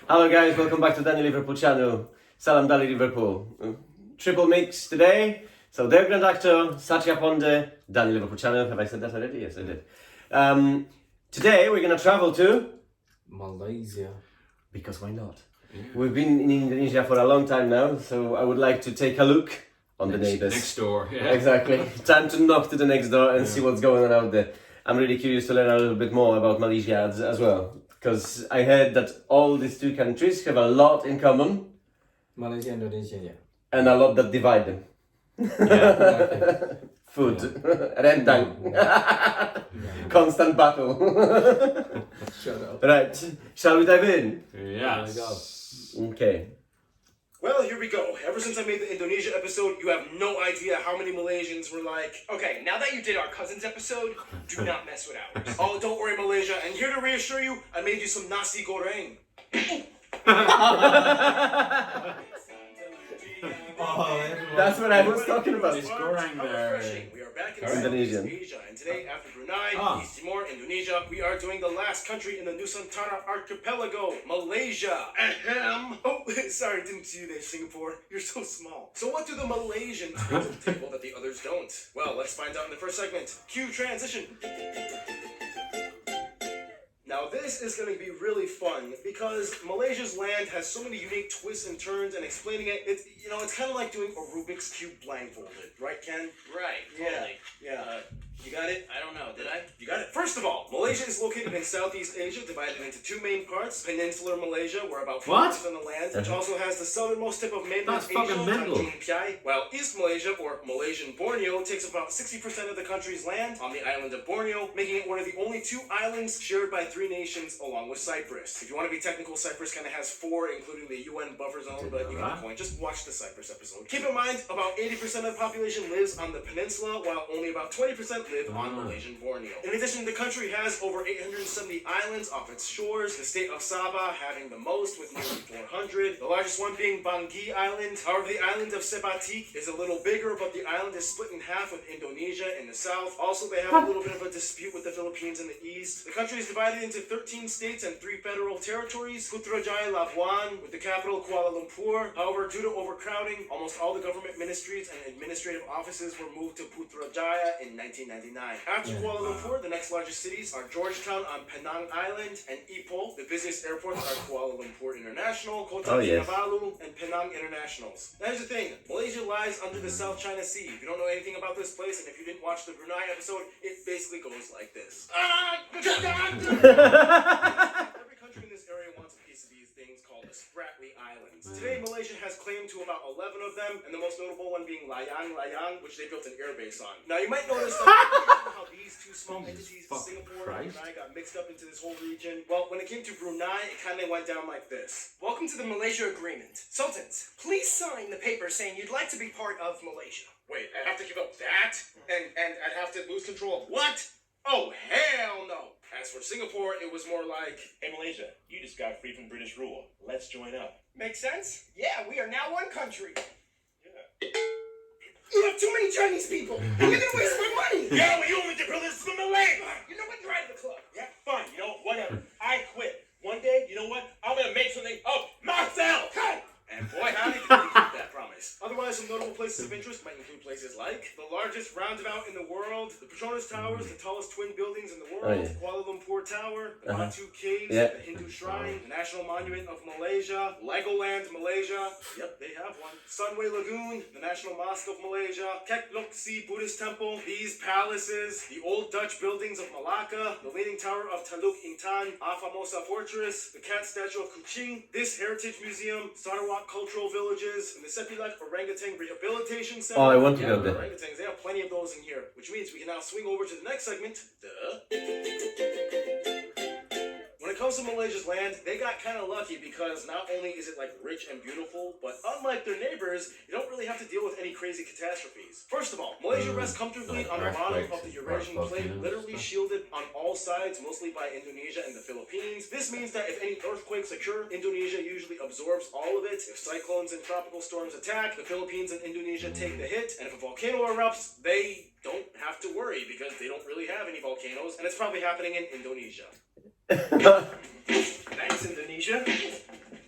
Hello guys, welcome back to Danny Liverpool channel. Salam Dali Liverpool. Triple mix today. So their grand actor, Satya Ponde, Danny Liverpool channel. Have I said that already? Yes, I did. Today we're gonna travel to Malaysia. Because why not? We've been in Indonesia for a long time now, so I would like to take a look on the neighbors. Next door, yeah. Exactly. Time to knock to the next door and see what's going on out there. I'm really curious to learn a little bit more about Malaysia as well, because I heard that all these two countries have a lot in common. Malaysia, Indonesia, yeah. And a lot that divide them. Exactly. Food, rentang, constant battle. Shut up. Right, shall we dive in? Yeah. Okay. Well, here we go. Ever since I made the Indonesia episode, you have no idea how many Malaysians were like, okay, now that you did our cousins episode, do not mess with ours. oh, don't worry, Malaysia. And here to reassure you, I made you some nasi goreng. That's what I was talking about. It's goreng there. We are back in Indonesian. Southeast Asia, and today, after Brunei, East Timor, Indonesia, we are doing the last country in the Nusantara archipelago, Malaysia. Ahem. Oh, sorry, didn't see you there, Singapore. You're so small. So what do the Malaysians bring to the table that the others don't? Well, let's find out in the first segment. Cue transition. Now this is going to be really fun because Malaysia's land has so many unique twists and turns, and explaining it, it's kind of like doing a Rubik's Cube blindfolded, right, Ken? Right, totally. Yeah. You got it? I don't know, did I? You got it. First of all, Malaysia is located in Southeast Asia, divided into two main parts. Peninsular Malaysia, where about 40% of the land, which also has the southernmost tip of mainland That's Asia, fucking mental. Tanjung Piai, while East Malaysia, or Malaysian Borneo, takes about 60% of the country's land on the island of Borneo, making it one of the only two islands shared by three nations, along with Cyprus. If you want to be technical, Cyprus kind of has four, including the UN buffer zone, but you get the point. Just watch the Cyprus episode. Keep in mind, about 80% of the population lives on the peninsula, while only about 20% live on Malaysian Borneo. In addition, the country has over 870 islands off its shores, the state of Sabah having the most with nearly 400, the largest one being Bangi Island. However, the island of Sebatik is a little bigger, but the island is split in half with Indonesia in the south. Also, they have a little bit of a dispute with the Philippines in the east. The country is divided into 13 states and 3 federal territories, Putrajaya Labuan, with the capital Kuala Lumpur. However, due to overcrowding, almost all the government ministries and administrative offices were moved to Putrajaya in 1999. After Kuala Lumpur, the next largest cities are Georgetown on Penang Island and Ipoh. The busiest airports are Kuala Lumpur International, Kota Kinabalu, and Penang Internationals. Now here's the thing, Malaysia lies under the South China Sea. If you don't know anything about this place, and if you didn't watch the Brunei episode, it basically goes like this. Every country in this area wants a piece of these things called the Spratly Islands. Today, Malaysia has claim to about 11 of them, and the most notable one being Layang Layang, which they built an airbase on. Now, you might notice how these two small entities, Singapore and Brunei, got mixed up into this whole region. Well, when it came to Brunei, it kind of went down like this. Welcome to the Malaysia Agreement. Sultans, please sign the paper saying you'd like to be part of Malaysia. Wait, I have to give up that? And I'd have to lose control of what? Oh, hell no! As for Singapore, it was more like, Hey Malaysia, you just got free from British rule. Let's join up. Make sense? Yeah, we are now one country. Yeah. You have too many Chinese people. You're gonna waste my money. Yeah, well, you want me to build this from Malay? You know what? You're out of the club. Yeah, fine. You know, whatever. I quit. One day, you know what? I'm gonna make something of myself. Cut. and boy howdy did we keep that promise. Otherwise, some notable places of interest might include places like the largest roundabout in the world, the Petronas Towers, the tallest twin buildings in the world, Kuala Lumpur Tower, the Batu Caves, the Hindu Shrine, the National Monument of Malaysia, Legoland Malaysia, yep, they have one, Sunway Lagoon, the National Mosque of Malaysia, Kek Lok Si Buddhist Temple, these palaces, the old Dutch buildings of Malacca, the Leaning Tower of Teluk Intan, Afamosa Fortress, the cat statue of Kuching, this Heritage Museum, Sarawak Cultural Villages, and the Sepilat Orangutan Rehabilitation Center. Oh, I want to go there. Orangutans, they have plenty of those in here, which means we can now swing over to the next segment. When it comes to Malaysia's land, they got kind of lucky because not only is it like rich and beautiful, but unlike their neighbors, you don't really have to deal with any crazy catastrophes. First of all, Malaysia rests comfortably on the bottom of the Eurasian plate, literally shielded on all sides, mostly by Indonesia and the Philippines. This means that if any earthquakes occur, Indonesia usually absorbs all of it. If cyclones and tropical storms attack, the Philippines and Indonesia take the hit. And if a volcano erupts, they don't have to worry because they don't really have any volcanoes, and it's probably happening in Indonesia. Thanks, Indonesia.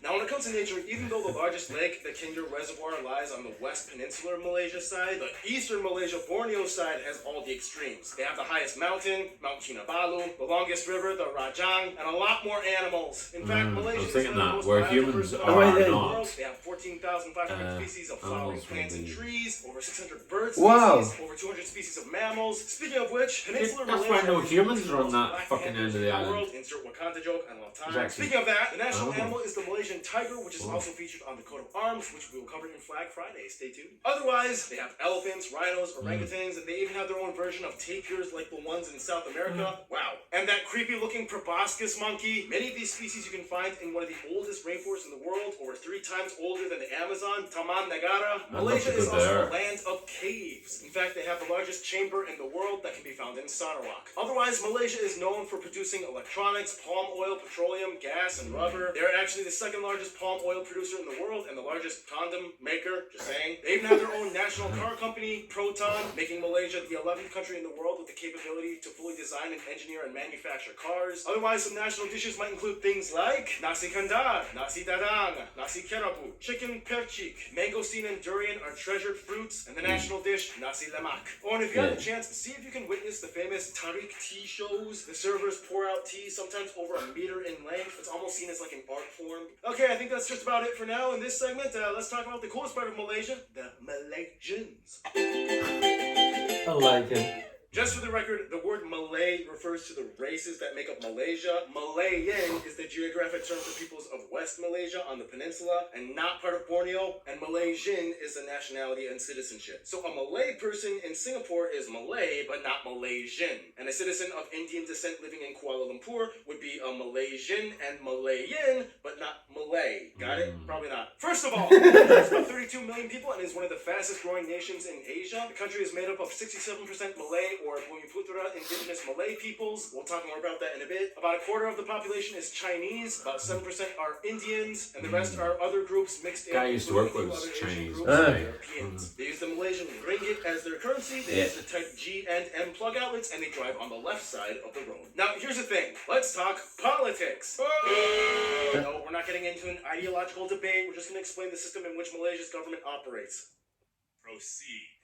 Now, when it comes to nature, even though the largest lake, the Kinder Reservoir, lies on the West Peninsular Malaysia side, the Eastern Malaysia Borneo side has all the extremes. They have the highest mountain, Mount Kinabalu, the longest river, the Rajang, and a lot more animals. In fact, Malaysia is thinking one of the that, most where humans biodiverse are countries in the not. world. They have 14,500 species of flowering animals plants and will be- trees, over 600 bird Wow. species, over 200 species of mammals. Speaking of which, Peninsular That's Malaysia why no is humans the are on most that black fucking panthers end of the in island. world. Insert Wakanda joke, I love time. Exactly. Speaking of that, the national Oh. animal is the Malaysian Tiger, which is also featured on the coat of arms, which we will cover in Flag Friday. Stay tuned. Otherwise, they have elephants, rhinos, orangutans, and they even have their own version of tapirs like the ones in South America. Wow. And that creepy-looking proboscis monkey. Many of these species you can find in one of the oldest rainforests in the world, over 3 times older than the Amazon, Taman Negara. I'd love Malaysia to go is also there. a land of caves. In fact, they have the largest chamber in the world that can be found in Sarawak. Otherwise, Malaysia is known for producing electronics, palm oil, petroleum, gas, and rubber. They're actually the second largest palm oil producer in the world and the largest condom maker, just saying. They even have their own national car company, Proton, making Malaysia the 11th country in the world with the capability to fully design and engineer and manufacture cars. Otherwise, some national dishes might include things like nasi kandar, nasi dadang, nasi kerabu, chicken percik, mangosteen and durian are treasured fruits, and the national dish, nasi lemak. Oh, and if you have the chance, see if you can witness the famous tarik tea shows. The servers pour out tea, sometimes over a meter in length. It's almost seen as like an art form. Okay, I think that's just about it for now in this segment. Let's talk about the coolest part of Malaysia, the Malaysians. I like it. Just for the record, the word Malay refers to the races that make up Malaysia. Malayan is the geographic term for peoples of West Malaysia on the peninsula and not part of Borneo, and Malaysian is the nationality and citizenship. So a Malay person in Singapore is Malay, but not Malaysian. And a citizen of Indian descent living in Kuala Lumpur would be a Malaysian and Malayan, but not Malay. Got it? Probably not. First of all, there's about 32 million people and is one of the fastest growing nations in Asia. The country is made up of 67% Malay or Bumiputra indigenous Malay peoples. We'll talk more about that in a bit. About a quarter of the population is Chinese, about 7% are Indians, and the rest are other groups mixed in. Guy I used to work including with a few was other Asian Chinese. groups and Ah. Europeans. They use the Malaysian ringgit as their currency, they use the type G and M plug outlets, and they drive on the left side of the road. Now, here's the thing. Let's talk politics. No, we're not getting into an ideological debate. We're just going to explain the system in which Malaysia's government operates. Proceed.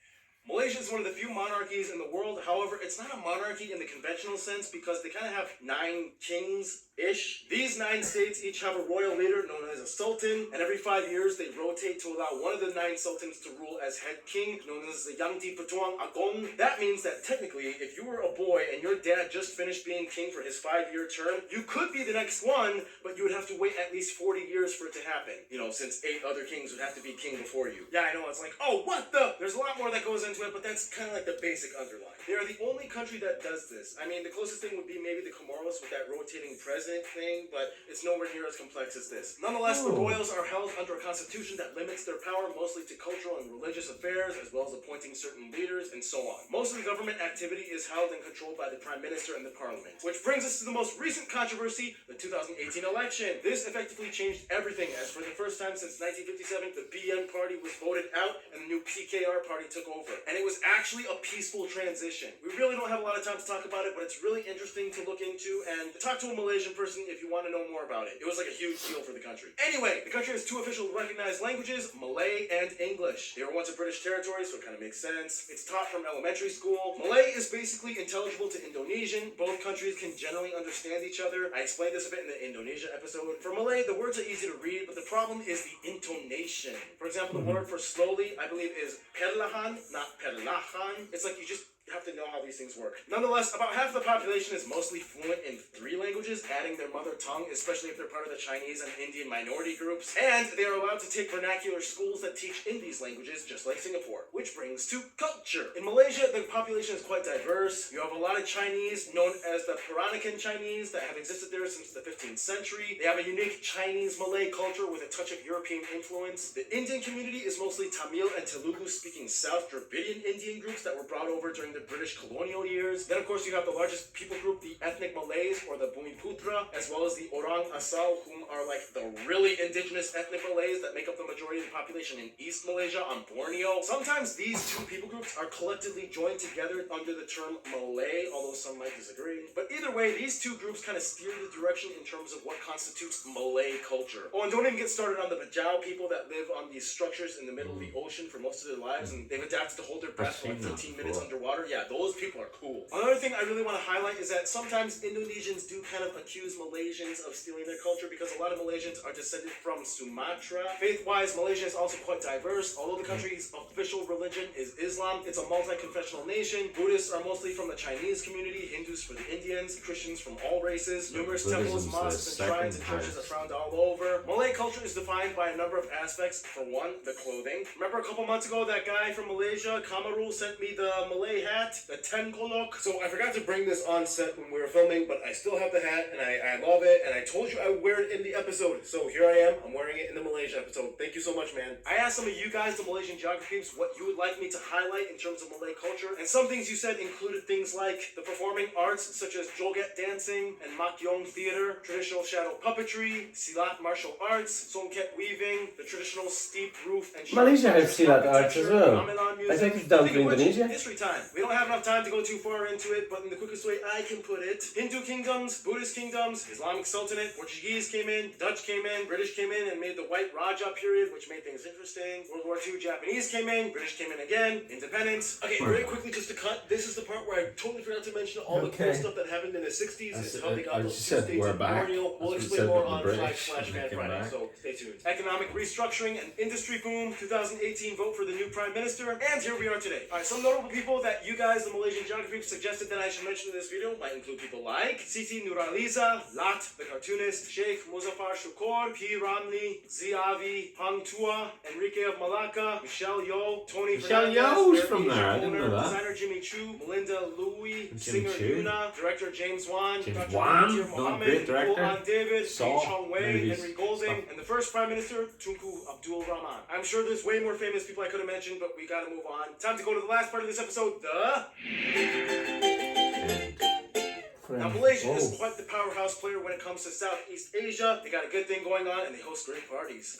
Malaysia is one of the few monarchies in the world. However, it's not a monarchy in the conventional sense because they kind of have 9 kings-ish. These 9 states each have a royal leader known as a sultan, and every 5 years they rotate to allow one of the 9 sultans to rule as head king, known as the Yang Di Pertuan Agong. That means that technically, if you were a boy and your dad just finished being king for his 5-year term, you could be the next one, but you would have to wait at least 40 years for it to happen. You know, since 8 other kings would have to be king before you. Yeah, I know, it's like, oh, what the? There's a lot more that goes into it, but that's kind of like the basic underline. They are the only country that does this. I mean, the closest thing would be maybe the Comoros with that rotating president thing, but it's nowhere near as complex as this. Nonetheless, the royals are held under a constitution that limits their power mostly to cultural and religious affairs, as well as appointing certain leaders and so on. Most of the government activity is held and controlled by the prime minister and the parliament. Which brings us to the most recent controversy, the 2018 election. This effectively changed everything, as for the first time since 1957, the BN party was voted out and the new PKR party took over. And it was actually a peaceful transition. We really don't have a lot of time to talk about it, but it's really interesting to look into and talk to a Malaysian person if you want to know more about it. It was like a huge deal for the country. Anyway, the country has 2 official recognized languages, Malay and English. They were once a British territory, so it kind of makes sense. It's taught from elementary school. Malay is basically intelligible to Indonesian. Both countries can generally understand each other. I explained this a bit in the Indonesia episode. For Malay, the words are easy to read, but the problem is the intonation. For example, the word for slowly, I believe, is perlahan, not perlahan. It's like you just have to know how these things work. Nonetheless, about half the population is mostly fluent in 3 languages, adding their mother tongue, especially if they're part of the Chinese and Indian minority groups. And they are allowed to take vernacular schools that teach in these languages, just like Singapore. Which brings to culture. In Malaysia, the population is quite diverse. You have a lot of Chinese, known as the Peranakan Chinese, that have existed there since the 15th century. They have a unique Chinese-Malay culture with a touch of European influence. The Indian community is mostly Tamil and Telugu-speaking South Dravidian Indian groups that were brought over during during the British colonial years. Then, of course, you have the largest people group, the ethnic Malays, or the Bumiputra, as well as the Orang Asal, whom are like the really indigenous ethnic Malays that make up the majority of the population in East Malaysia on Borneo. Sometimes these two people groups are collectively joined together under the term Malay, although some might disagree. But either way, these two groups kind of steer the direction in terms of what constitutes Malay culture. Oh, and don't even get started on the Bajau people that live on these structures in the middle of the ocean for most of their lives, and they've adapted to hold their breath for like 15 minutes underwater. Yeah, those people are cool. Another thing I really want to highlight is that sometimes Indonesians do kind of accuse Malaysians of stealing their culture because a lot of Malaysians are descended from Sumatra. Faith-wise, Malaysia is also quite diverse. Although the country's official religion is Islam, it's a multi-confessional nation. Buddhists are mostly from the Chinese community, Hindus for the Indians, Christians from all races. Numerous temples, mosques, and shrines and churches are found all over. Malay culture is defined by a number of aspects. For one, the clothing. Remember a couple months ago that guy from Malaysia, Kamarul, sent me the Malay hat, the Tenkolok? So I forgot to bring this on set when we were filming, but I still have the hat and I love it, and I told you I would wear it in the episode. So here I am, I'm wearing it in the Malaysia episode. Thank you so much, man. I asked some of you guys, the Malaysian geographers, what you would like me to highlight in terms of Malay culture, and some things you said included things like the performing arts such as joget dancing and makyong theater, traditional shadow puppetry, silat martial arts, songket weaving, the traditional steep roof and Malaysia has silat arts as well. gamelan I music. think it's down to Speaking of which, Indonesia. History time. We don't have enough time to go too far into it, but in the quickest way I can put it, Hindu kingdoms, Buddhist kingdoms, Islamic Sultanate, Portuguese came in, Dutch came in, British came in and made the White Raja period, which made things interesting. World War II, Japanese came in, British came in again, independence. Okay, very quickly just to cut, this is the part where I totally forgot to mention all the cool stuff that happened in the 60s. It's how they got those two states in Borneo. We'll explain more on Fan Friday, so stay tuned. Economic restructuring and industry boom, 2018 vote for the new prime minister, and here we are today. Alright, some notable people that you guys, the Malaysian geography, suggested that I should mention in this video might include people like Siti Nurhaliza, Lat, the cartoonist, Sheikh Muzaffar Shukor, P. Ramli, Ziavi, Hang Tua, Enrique of Malacca, Michelle Yeoh, Tony Michelle Fernandez, Yeoh's Airbnb from there, I didn't owner, know that. designer Jimmy Choo, Melinda Louie, Jimmy singer Choo. Yuna, director James Wan, James Dr. Wan, Mahathir not a Mohamad, great director. Koh An David, Saw Lee Chong Wei, movies. Henry Golding, and the first prime minister, Tunku Abdul Rahman. I'm sure there's way more famous people I could have mentioned, but we gotta move on. Time to go to the last part of this episode, Now, Malaysia is quite the powerhouse player when it comes to Southeast Asia. They got a good thing going on, and they host great parties.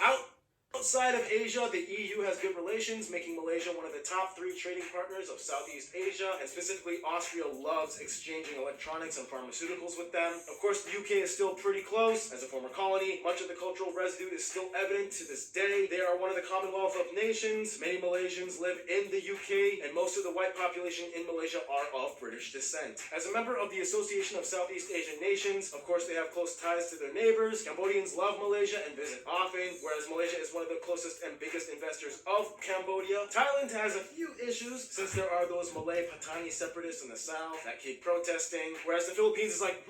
Outside of Asia, the EU has good relations, making Malaysia one of the top 3 trading partners of Southeast Asia, and specifically Austria loves exchanging electronics and pharmaceuticals with them. Of course, the UK is still pretty close. As a former colony, much of the cultural residue is still evident to this day. They are one of the Commonwealth of Nations. Many Malaysians live in the UK, and most of the white population in Malaysia are of British descent. As a member of the Association of Southeast Asian Nations, of course, they have close ties to their neighbors. Cambodians love Malaysia and visit often, whereas Malaysia is one of the closest and biggest investors of Cambodia. Thailand has a few issues since there are those Malay Patani separatists in the south that keep protesting, whereas the Philippines is like,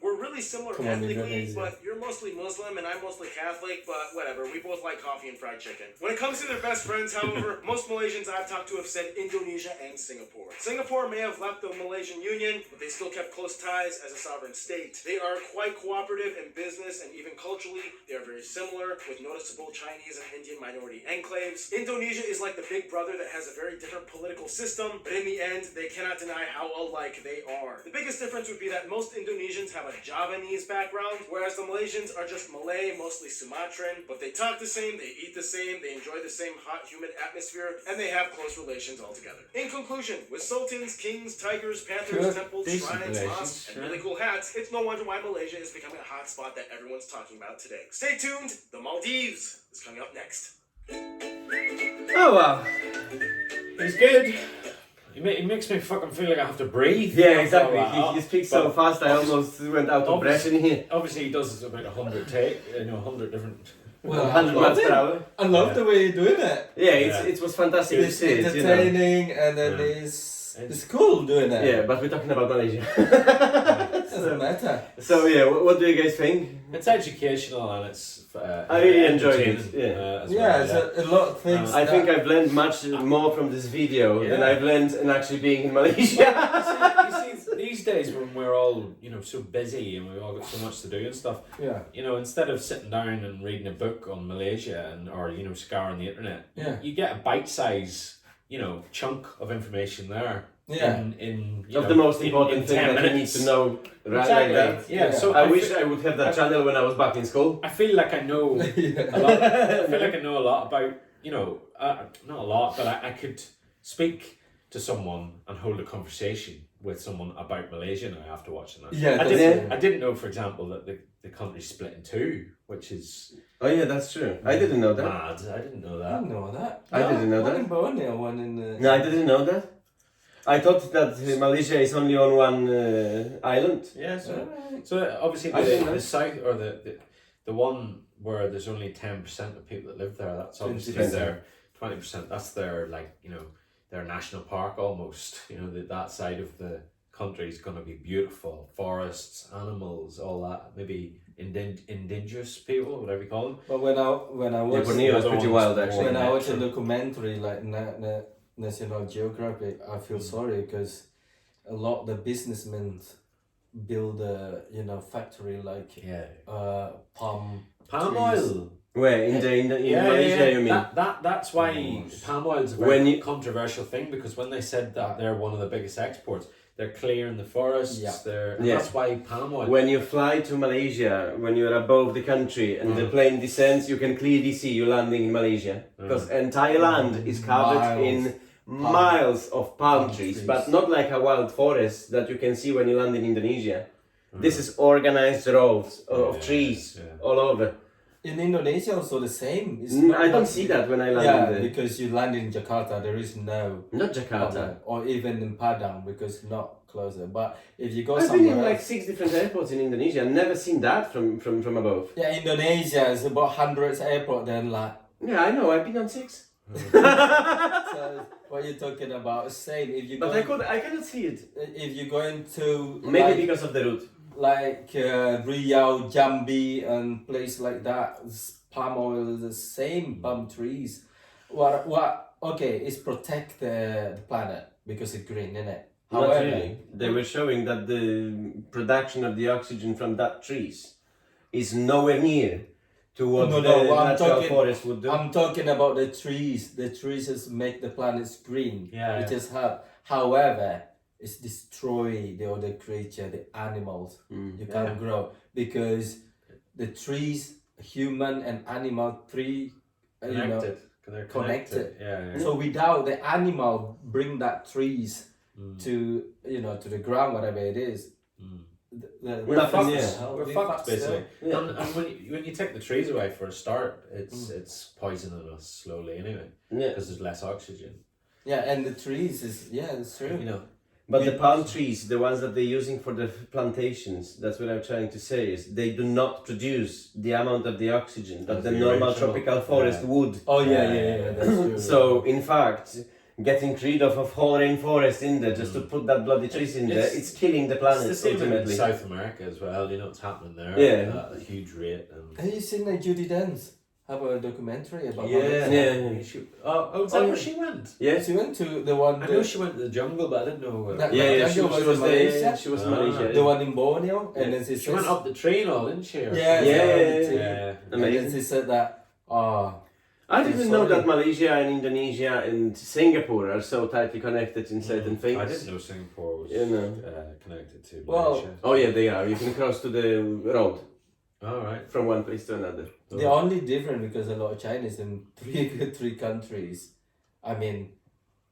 we're really similar ethnically, but you're mostly Muslim and I'm mostly Catholic, but whatever, we both like coffee and fried chicken. When it comes to their best friends, however, most Malaysians I've talked to have said Indonesia and Singapore. Singapore may have left the Malaysian Union, but they still kept close ties as a sovereign state. They are quite cooperative in business and even culturally, they are very similar, with noticeable Chinese and Indian minority enclaves. Indonesia is like the big brother that has a very different political system, but in the end, they cannot deny how alike they are. The biggest difference would be that most Indonesians have a Javanese background, whereas the Malaysians are just Malay, mostly Sumatran, but they talk the same, they eat the same, they enjoy the same hot, humid atmosphere, and they have close relations altogether. In conclusion, with sultans, kings, tigers, panthers, temples, shrines, mosques, and really cool hats, it's no wonder why Malaysia is becoming a hot spot that everyone's talking about today. Stay tuned, the Maldives is coming up next. Oh wow. He's good. He makes me fucking feel like I have to breathe. Yeah, exactly. After all He that. speaks so fast I almost went out of breath in here. Obviously, he does about 100 100 different. 100 miles per hour. I love the way you're doing it. Yeah, it was fantastic to It's see it, you know. entertaining and then it's cool doing it. Yeah, but we're talking about Malaysia. Doesn't matter. So yeah, what do you guys think? It's educational and it's. I really enjoyed it, entertaining, yeah. as Yeah, well, it's a lot of things. I think I've learned much more from this video than Yeah. I've learned in actually being in Malaysia. you see, these days when we're all, so busy and we've all got so much to do and stuff, Yeah. instead of sitting down and reading a book on Malaysia or scouring the internet, Yeah. you get a bite-size chunk of information there. Yeah. In Of the most important in thing 10 that you need minutes. to know, right? Exactly. Like that. Yeah. So I wish I would have that channel when I was back in school. I feel like I know a lot. I feel like I know a lot about, not a lot, but I could speak to someone and hold a conversation with someone about Malaysia now after watching that. Yeah, I didn't know, for example, that the country's split in two, which is Oh yeah, that's true. I didn't know that. mad. I didn't know I that. didn't know that. I didn't know one that. in Borneo, one in the... No, I didn't know that. I thought that Malaysia is only on one island. Yeah, so Alright. obviously I didn't know. the south, or the one where there's only 10% of people that live there, that's obviously 20%. their 20%. That's their their national park almost. That side of the country is going to be beautiful, forests, animals, all that. Maybe indigenous people, whatever you call them. But when I Yeah, watched Borneo is the pretty ones wild more actually. when I watch a natural. documentary like National Geographic, I feel sorry because a lot of the businessmen build a factory like Yeah. palm Palm trees. oil. Where in Malaysia, you mean? That's why palm oil is a When very you- controversial thing, because when they said that they're one of the biggest exports, they're clearing the forests. Yeah. Yeah. That's why palm oil. When you fly to Malaysia, when you're above the country and the plane descends, you can clearly see you're landing in Malaysia because entire land is covered Miles. in miles of palm trees, but not like a wild forest that you can see when you land in Indonesia. This is organized rows of trees all over. In Indonesia also the same. It's I don't like- see that when I land Yeah, in the... because you land in Jakarta, there is no Not Jakarta. problem. Or even in Padang because not closer. But if you go I've been in somewhere like else, 6 different airports in Indonesia. I've never seen that from above. yeah, Indonesia is about hundreds airport. Then like, Yeah, I know. I've been on 6. so what you're talking about? Same. If you But go, I cannot see it. if you're going to Maybe like, because of the route. like Riau, Jambi, and place like that, palm oil is the same palm trees. What? Okay, it's protect the planet because it's green, innit? Not really. They were showing that the production of the oxygen from that trees is nowhere near to what No, the what I'm natural talking- forest would do. I'm talking about the trees. The trees just make the planets green. Yeah, It yeah. just have. However, it's destroy the other creature, the animals. You can't grow because the trees, human and animal, three, Connected. They're connected. Yeah. So without the animal bring that trees to to the ground, whatever it is. We're fucked. fucked, yeah. Hell, We're we fucked still. basically. Yeah. And when you take the trees away for a start, it's poisoning us slowly anyway, Yeah. because there's less oxygen. Yeah, and the trees is it's true. But the palm trees, the ones that they're using for the plantations, that's what I'm trying to say, is they do not produce the amount of the oxygen that As the the normal original, tropical forest yeah. would. Oh yeah, that's true. So, in fact, getting rid of a whole rainforest in there just to put that bloody trees in there, it's killing the It's planet the same in ultimately. South America as well. You know what's happening there. Yeah. At a huge rate. And Have you seen that Judi Dench have a documentary about yeah. Yeah. Is that where she went? Yes. She went to the one. I know she went to the jungle, but I didn't know where. That- Yeah, That she girl was was in there. Malaysia? She was in Ah. Malaysia. the one in Borneo, and then She went up the tree and all, didn't she? or Yeah, something? Yeah. Yeah. And then Amazing. she said that. I didn't know Sorry. that Malaysia and Indonesia and Singapore are so tightly connected in certain things. I didn't know Singapore was You know. connected to Well- Malaysia. Oh yeah, they are. You can cross to the road All right. from one place to another. The only difference because a lot of Chinese in three countries. I mean,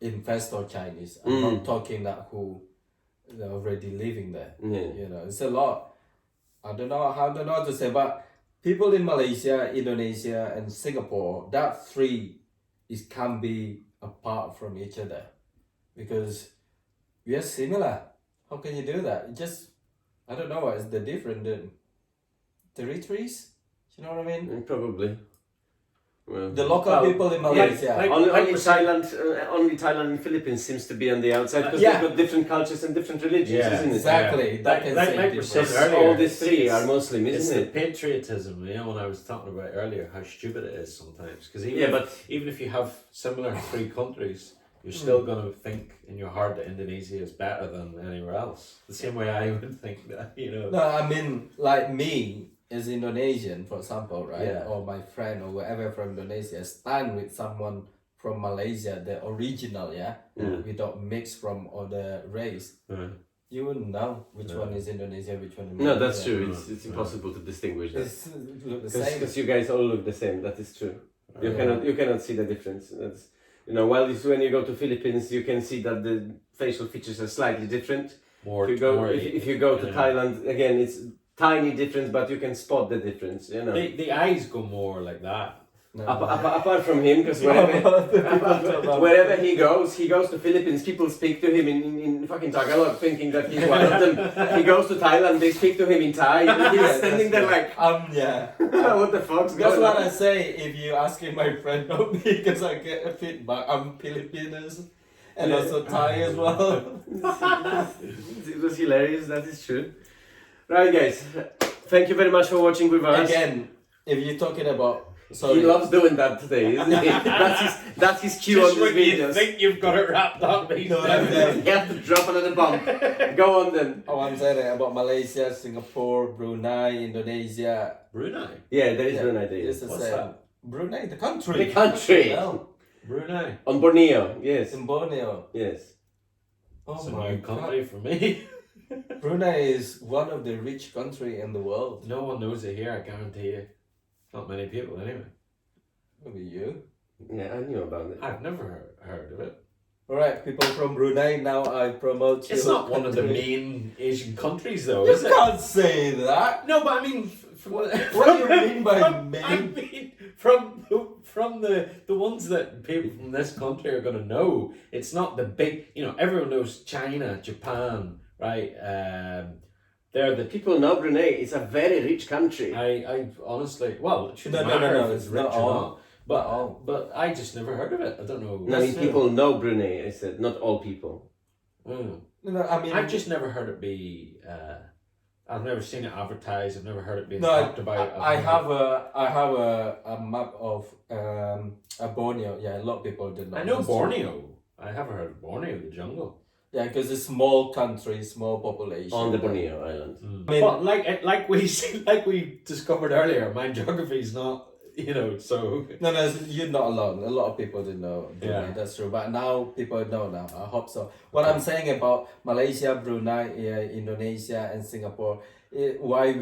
investor Chinese. I'm not talking that who they're already living there. Yeah. It's a lot. I don't know how to say, but people in Malaysia, Indonesia, and Singapore, that three can be apart from each other because we are similar. How can you do that? I don't know what is the difference. The territories, you know what I mean? Probably. Well, The local people in Malaysia. only Thailand and Philippines seems to be on the outside because Yeah. they've got different cultures and different religions, Yeah, isn't it? Exactly. That can Like say we difference. said Because earlier, all these three are Muslim, It's isn't the it? patriotism, when I was talking about earlier, how stupid it is sometimes. Because even if you have similar three countries, you're still going to think in your heart that Indonesia is better than anywhere else. The same way I would think that, No, I mean, like me as Indonesian, for example, right? Yeah. Or my friend or whoever from Indonesia stand with someone from Malaysia, the original, without mix from other race, you wouldn't know which one is Indonesia, which one is Malaysia. No, that's true. It's impossible to distinguish that. It's look the same. Because you guys all look the same. That is true. You cannot see the difference. That's, while when you go to Philippines, you can see that the facial features are slightly different. If you go to Thailand, again, it's tiny difference, but you can spot the difference. The eyes go more like that. No. Apart from him, because wherever he goes to Philippines, people speak to him in fucking Tagalog, thinking that he's one of them. He goes to Thailand, they speak to him in Thai. He's standing there like, what the fuck's going on? That's what I say if you asking my friend of me, because I get a feedback. I'm Filipinos and also Thai as well. It was hilarious. That is true. Right, guys. Thank you very much for watching with us. Again, if you're talking about. He loves doing that today, isn't he? That's his cue on this video. You think you've got it wrapped up, you have to drop another bomb. Go on then. Oh, I'm saying about Malaysia, Singapore, Brunei, Indonesia. Brunei? Yeah, there is Brunei there. What's that? Brunei, the country. The country. No. Brunei. On Borneo, yes. In Borneo. Yes. Oh it's a my new country for me. Brunei is one of the rich countries in the world. No one knows it here, I guarantee you. Not many people, anyway. Maybe you. Yeah, I knew about it. I've never heard of it. Alright, people from Brunei, now I promote you. It's not one of the main Asian countries, though, You is it? can't say that. No, but I mean, What do you mean by main? I mean, from the ones that people from this country are going to know. It's not the big, everyone knows China, Japan, right? They're the People know Brunei is a very rich country. I honestly, well, it shouldn't No, matter no, if it's it's rich not or all. not. But I just never heard of it. I don't know. No, I mean, people know Brunei. I said not all people. No, I mean, I've just never heard it be. I've never seen it advertised. I've never heard it being no, talked about. I have a map of a Borneo. Yeah, a lot of people did not. I know Borneo. I haven't heard of Borneo, the jungle. Yeah, because it's small country, small population. On the Borneo Island. I mean, But like we discovered earlier, my geography is not so. No, you're not alone. A lot of people didn't know Brunei, Yeah. that's true. But now people know now. I hope so. What I'm saying about Malaysia, Brunei, Indonesia, and Singapore, why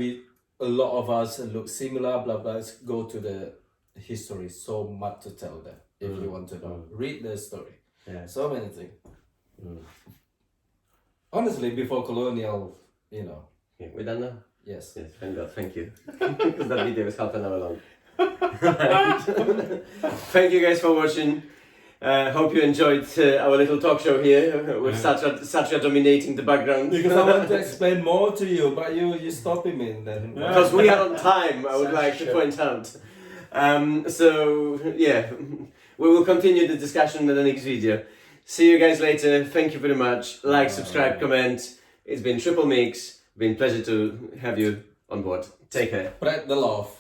a lot of us look similar, blah blah. Go to the history. So much to tell them if you want to know. Read the story. Yeah. So many things. Honestly, before colonial, Yeah, we're done now? yes. Yes, thank God, thank you. Because that video is half an hour long. Thank you guys for watching. Hope you enjoyed our little talk show here with Satya dominating the background. Because I want to explain more to you, but you stopping me then. Because we are on time, I would like to point out. So, yeah, we will continue the discussion in the next video. See you guys later. Thank you very much. Like, subscribe, comment. It's been Triple Mix. Been a pleasure to have you on board. Take care. Spread the love.